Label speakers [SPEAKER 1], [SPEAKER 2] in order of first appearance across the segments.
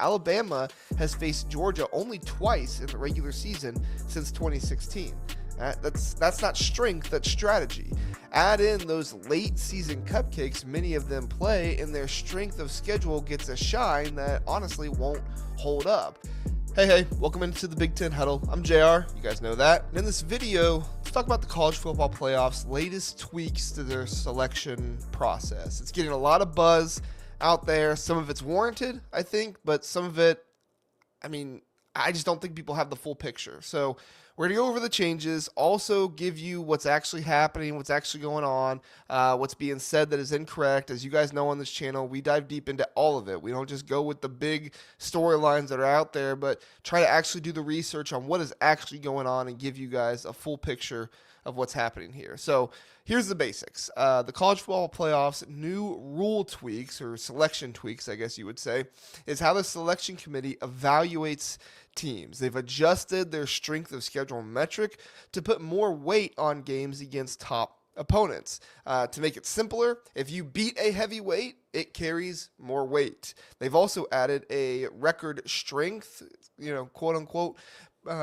[SPEAKER 1] Alabama has faced Georgia only twice in the regular season since 2016. That's not strength, that's strategy. Add in those late season cupcakes many of them play, and their strength of schedule gets a shine that honestly won't hold up. Hey, welcome into the Big Ten Huddle. I'm JR, you guys know that. And in this video, let's talk about the college football playoffs' latest tweaks to their selection process. It's getting a lot of buzz out there. Some of it's warranted, I think, but some of it, I just don't think people have the full picture. So we're going to go over the changes, also give you what's actually happening, what's actually going on, what's being said that is incorrect. As you guys know on this channel, we dive deep into all of it. We don't just go with the big storylines that are out there, but try to actually do the research on what is actually going on and give you guys a full picture of what's happening here. So here's the basics. The college football playoffs new rule tweaks, or selection tweaks, I guess you would say, is how the selection committee evaluates teams. They've adjusted their strength of schedule metric to put more weight on games against top opponents. To make it simpler, if you beat a heavyweight, it carries more weight. They've also added a record strength, quote unquote,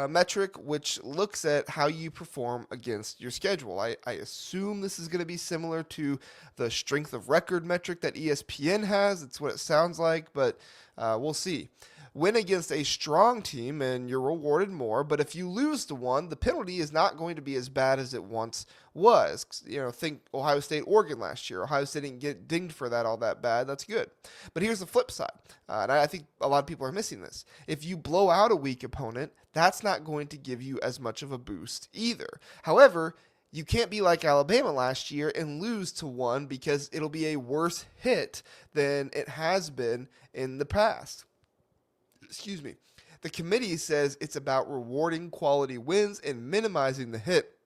[SPEAKER 1] metric, which looks at how you perform against your schedule. I assume this is going to be similar to the strength of record metric that ESPN has. It's what it sounds like, but we'll see. Win against a strong team and you're rewarded more, but if you lose to one, the penalty is not going to be as bad as it once was. Think Ohio State, Oregon last year. Ohio State didn't get dinged for that all that bad. That's good. But here's the flip side, and I think a lot of people are missing this. If you blow out a weak opponent, that's not going to give you as much of a boost either. However, you can't be like Alabama last year and lose to one, because it'll be a worse hit than it has been in the past. The committee says it's about rewarding quality wins and minimizing the hit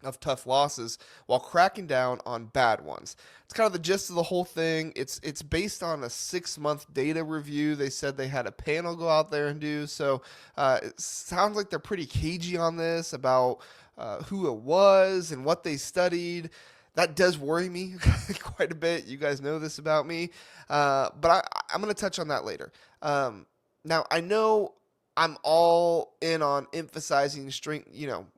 [SPEAKER 1] of tough losses while cracking down on bad ones. It's kind of the gist of the whole thing. It's based on a 6-month data review they said they had a panel go out there and do. So it sounds like they're pretty cagey on this about who it was and what they studied. That does worry me quite a bit. You guys know this about me. But I'm going to touch on that later. Now, I know I'm all in on emphasizing strength.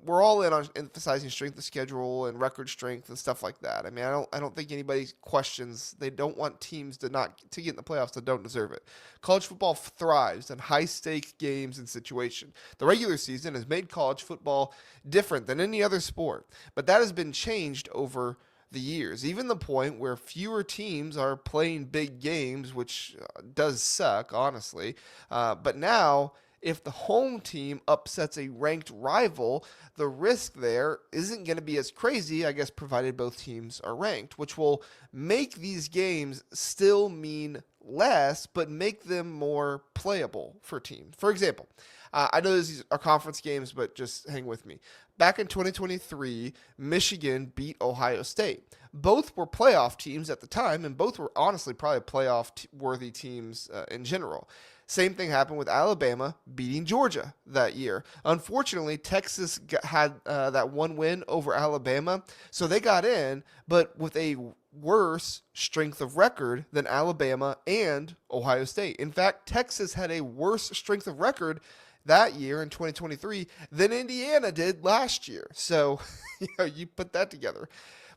[SPEAKER 1] We're all in on emphasizing strength of schedule and record strength and stuff like that. I don't think anybody questions. They don't want teams to get in the playoffs that don't deserve it. College football thrives on high-stake games and situation. The regular season has made college football different than any other sport, but that has been changed over the years, even the point where fewer teams are playing big games, which does suck, honestly. But now, if the home team upsets a ranked rival, the risk there isn't going to be as crazy, I guess, provided both teams are ranked, which will make these games still mean less, but make them more playable for teams. For example, I know these are conference games, but just hang with me. Back in 2023, Michigan beat Ohio State. Both were playoff teams at the time, and both were honestly probably playoff-worthy teams in general. Same thing happened with Alabama beating Georgia that year. Unfortunately, Texas had that one win over Alabama, so they got in, but with a worse strength of record than Alabama and Ohio State. In fact, Texas had a worse strength of record that year in 2023 than Indiana did last year. So, you put that together.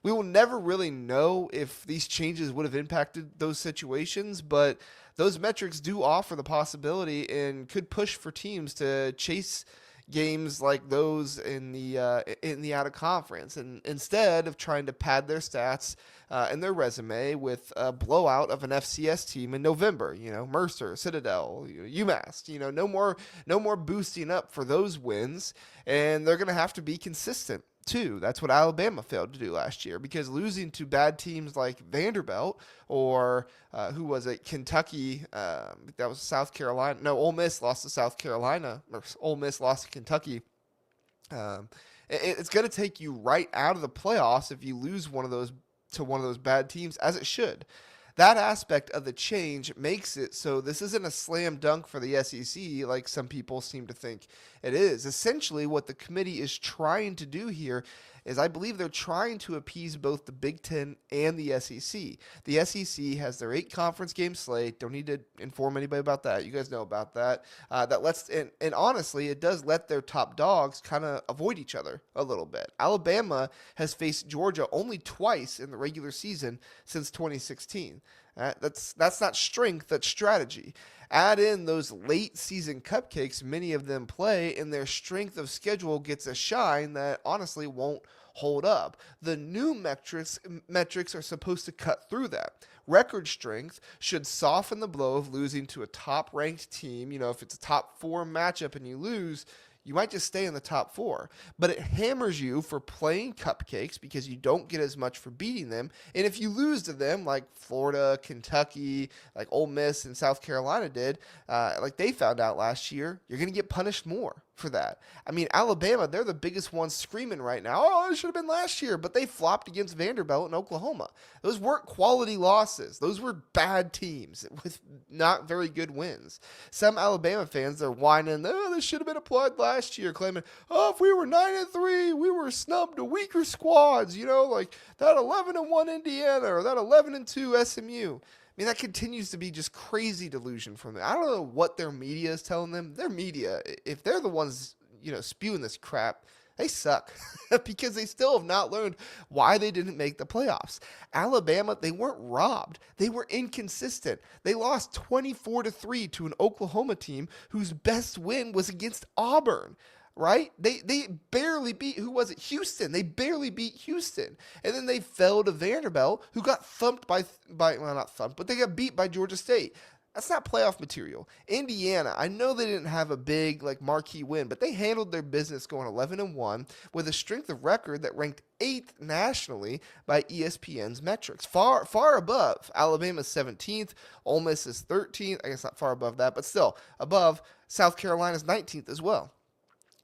[SPEAKER 1] We will never really know if these changes would have impacted those situations, but those metrics do offer the possibility and could push for teams to chase games like those in the out of conference, and instead of trying to pad their stats and their resume with a blowout of an FCS team in November, Mercer, Citadel, UMass, no more boosting up for those wins, and they're going to have to be consistent too. That's what Alabama failed to do last year, because losing to bad teams like Vanderbilt or who was it, Kentucky, that was South Carolina. No, Ole Miss lost to South Carolina, or Ole Miss lost to Kentucky. It's going to take you right out of the playoffs if you lose one of those bad teams, as it should. That aspect of the change makes it so this isn't a slam dunk for the SEC like some people seem to think it is. Essentially, what the committee is trying to do here is I believe they're trying to appease both the Big Ten and the SEC. The SEC has their 8 conference game slate. Don't need to inform anybody about that. You guys know about that. That lets and honestly, it does let their top dogs kind of avoid each other a little bit. Alabama has faced Georgia only twice in the regular season since 2016. That's not strength, that's strategy. Add in those late season cupcakes many of them play, and their strength of schedule gets a shine that honestly won't hold up. The new metrics are supposed to cut through that. Record strength should soften the blow of losing to a top ranked team. If it's a top 4 matchup and you lose, you might just stay in the top 4. But it hammers you for playing cupcakes because you don't get as much for beating them. And if you lose to them, like Florida, Kentucky, like Ole Miss and South Carolina did, like they found out last year, you're going to get punished more for that. I mean, Alabama, they're the biggest ones screaming right now, oh, it should have been last year, but they flopped against Vanderbilt and Oklahoma. Those weren't quality losses. Those were bad teams with not very good wins. Some Alabama fans, they're whining, oh, this should have been applied last year, claiming, oh, if we were 9-3, we were snubbed to weaker squads, like that 11-1 Indiana or that 11-2 SMU. I mean, that continues to be just crazy delusion from them. I don't know what their media is telling them. Their media, if they're the ones, spewing this crap, they suck because they still have not learned why they didn't make the playoffs. Alabama, they weren't robbed. They were inconsistent. They lost 24-3 to an Oklahoma team whose best win was against Auburn. Right? They barely beat, who was it? Houston. They barely beat Houston. And then they fell to Vanderbilt, who got thumped by well, not thumped, but they got beat by Georgia State. That's not playoff material. Indiana, I know they didn't have a big marquee win, but they handled their business going 11-1 with a strength of record that ranked 8th nationally by ESPN's metrics. Far above Alabama's 17th, Ole Miss is 13th. I guess not far above that, but still above South Carolina's 19th as well.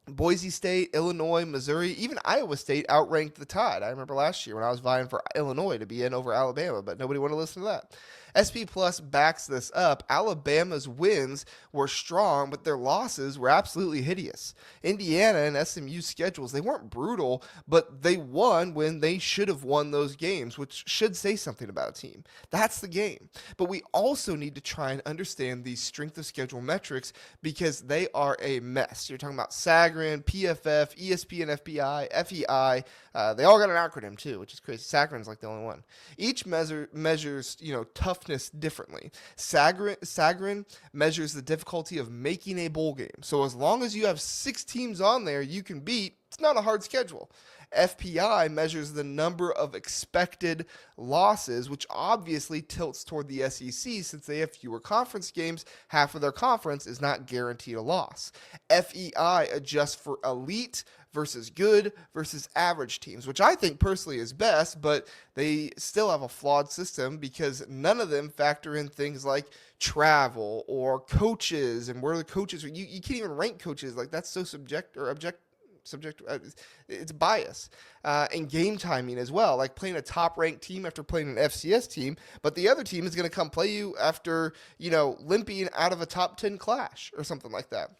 [SPEAKER 1] Boise State, Illinois, Missouri, even Iowa State outranked the Tide. I remember last year when I was vying for Illinois to be in over Alabama, but nobody wanted to listen to that. SP Plus backs this up. Alabama's wins were strong, but their losses were absolutely hideous. Indiana and SMU's schedules, they weren't brutal, but they won when they should have won those games, which should say something about a team. That's the game. But we also need to try and understand these strength of schedule metrics because they are a mess. You're talking about Sagarin, PFF, ESPN, FBI, FEI. They all got an acronym too, which is crazy. Sagarin's like the only one. Each measures, toughness differently. Sagarin measures the difficulty of making a bowl game. So as long as you have 6 teams on there you can beat, it's not a hard schedule. FPI measures the number of expected losses, which obviously tilts toward the SEC since they have fewer conference games. Half of their conference is not guaranteed a loss. FEI adjusts for elite versus good versus average teams, which I think personally is best, but they still have a flawed system because none of them factor in things like travel or coaches and where the coaches are. You can't even rank coaches. That's so objective. It's bias and game timing as well, like playing a top ranked team after playing an FCS team, but the other team is going to come play you after limping out of a top 10 clash or something like that.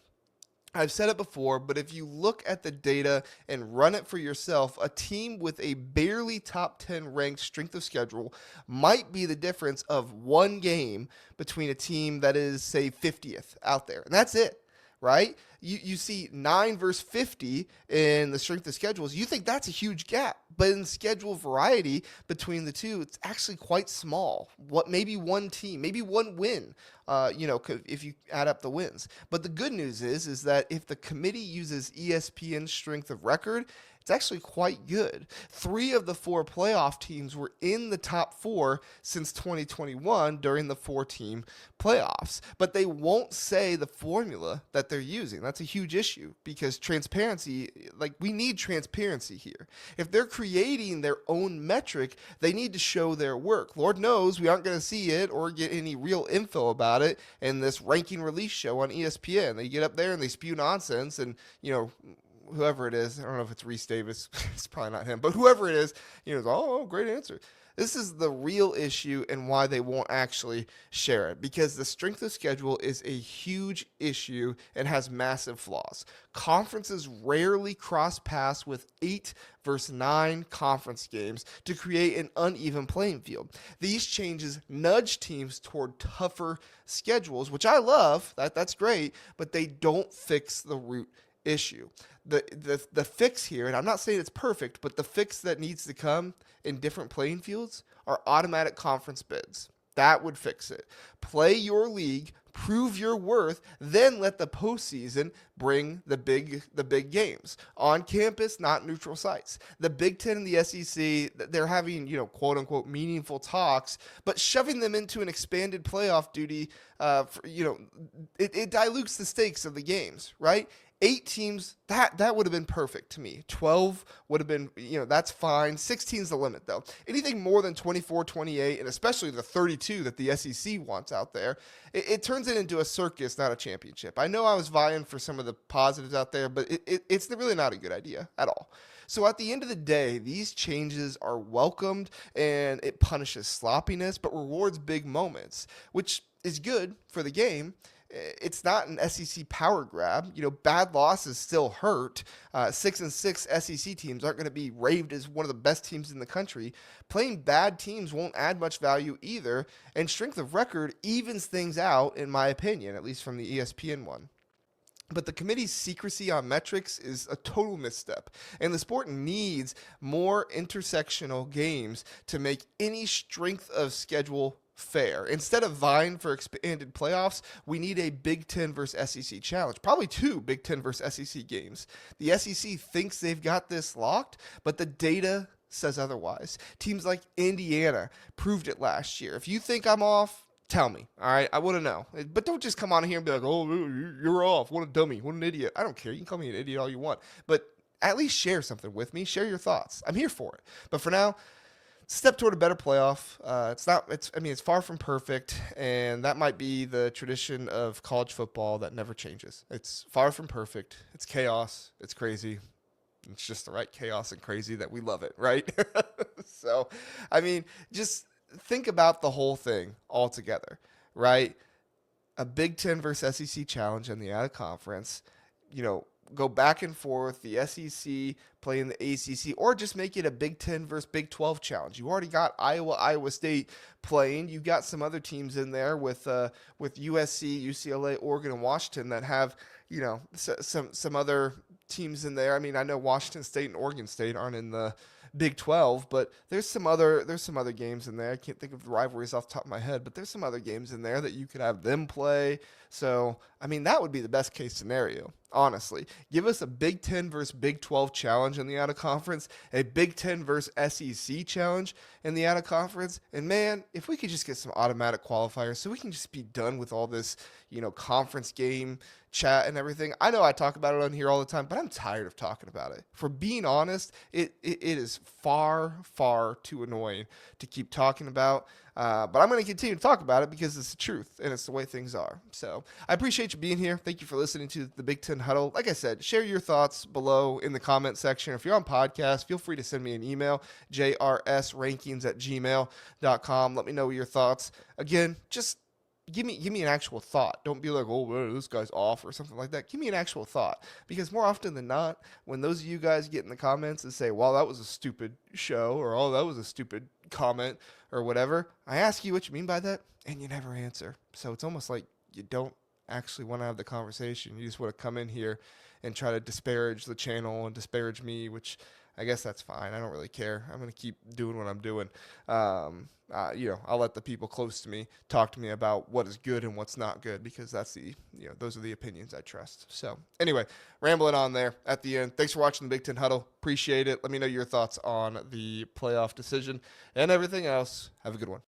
[SPEAKER 1] I've said it before, but if you look at the data and run it for yourself, a team with a barely top 10 ranked strength of schedule might be the difference of one game between a team that is, say, 50th out there. And that's it. Right? You see 9 versus 50 in the strength of schedules. You think that's a huge gap, but in schedule variety between the two, it's actually quite small. Maybe one team, maybe one win, if you add up the wins. But the good news is that if the committee uses ESPN strength of record, it's actually quite good. 3 of the 4 playoff teams were in the top 4 since 2021 during the 4-team playoffs. But they won't say the formula that they're using. That's a huge issue because transparency, we need transparency here. If they're creating their own metric, they need to show their work. Lord knows we aren't going to see it or get any real info about it in this ranking release show on ESPN. They get up there and they spew nonsense and, whoever it is, I don't know if it's Reese Davis, it's probably not him, but whoever it is, oh, great answer. This is the real issue and why they won't actually share it, because the strength of schedule is a huge issue and has massive flaws. Conferences rarely cross paths with 8 versus 9 conference games to create an uneven playing field. These changes nudge teams toward tougher schedules, which I love. That's great, but they don't fix the root issue. The fix here, and I'm not saying it's perfect, but the fix that needs to come in different playing fields are automatic conference bids. That would fix it. Play your league, prove your worth, then let the postseason bring the big games on campus, not neutral sites. The Big Ten and the SEC, they're having, quote unquote meaningful talks, but shoving them into an expanded playoff duty, it dilutes the stakes of the games, right? 8 teams, that would have been perfect to me. 12 would have been, that's fine. 16 is the limit, though. Anything more than 24, 28, and especially the 32 that the SEC wants out there, it turns it into a circus, not a championship. I know I was vying for some of the positives out there, but it's really not a good idea at all. So at the end of the day, these changes are welcomed, and it punishes sloppiness, but rewards big moments, which is good for the game. It's not an SEC power grab. Bad losses still hurt. 6-6 SEC teams aren't going to be raved as one of the best teams in the country. Playing bad teams won't add much value either, and strength of record evens things out, in my opinion, at least from the ESPN one. But the committee's secrecy on metrics is a total misstep, and the sport needs more intersectional games to make any strength of schedule fair. Instead of vying for expanded playoffs, we need a Big Ten versus SEC challenge. Probably 2 Big Ten versus SEC games. The SEC thinks they've got this locked, but the data says otherwise. Teams like Indiana proved it last year. If you think I'm off, tell me, all right? I want to know. But don't just come on here and be like, oh, you're off. What a dummy. What an idiot. I don't care. You can call me an idiot all you want. But at least share something with me. Share your thoughts. I'm here for it. But for now, step toward a better playoff. It's far from perfect, and that might be the tradition of college football that never changes. It's far from perfect. It's chaos. It's crazy. It's just the right chaos and crazy that we love it, right? So, just think about the whole thing altogether, right? A Big Ten versus SEC challenge in the out of conference, go back and forth, the SEC playing the ACC, or just make it a Big Ten versus Big 12 challenge. You already got Iowa State playing. You got some other teams in there with USC, UCLA, Oregon, and Washington that have, some other teams in there. I know Washington State and Oregon State aren't in the Big 12, but there's some other games in there. I can't think of the rivalries off the top of my head, but there's some other games in there that you could have them play. So, that would be the best case scenario, honestly. Give us a Big 10 versus Big 12 challenge in the out of conference, a Big 10 versus SEC challenge in the out of conference, and man, if we could just get some automatic qualifiers so we can just be done with all this, conference game chat and everything. I know I talk about it on here all the time, but I'm tired of talking about it. For being honest, it is far, far too annoying to keep talking about. But I'm going to continue to talk about it because it's the truth and it's the way things are. So I appreciate you being here. Thank you for listening to the Big Ten Huddle. Like I said, share your thoughts below in the comment section. If you're on podcast, feel free to send me an email, jrsrankings@gmail.com. Let me know your thoughts. Again, just give me an actual thought. Don't be like, oh, well, this guy's off or something like that. Give me an actual thought, because more often than not, when those of you guys get in the comments and say, well, that was a stupid show, or oh, that was a stupid comment or whatever, I ask you what you mean by that, and you never answer. So it's almost like you don't actually want to have the conversation. You just want to come in here and try to disparage the channel and disparage me, which I guess that's fine. I don't really care. I'm going to keep doing what I'm doing. I'll let the people close to me talk to me about what is good and what's not good, because that's those are the opinions I trust. So anyway, rambling on there at the end. Thanks for watching the Big Ten Huddle. Appreciate it. Let me know your thoughts on the playoff decision and everything else. Have a good one.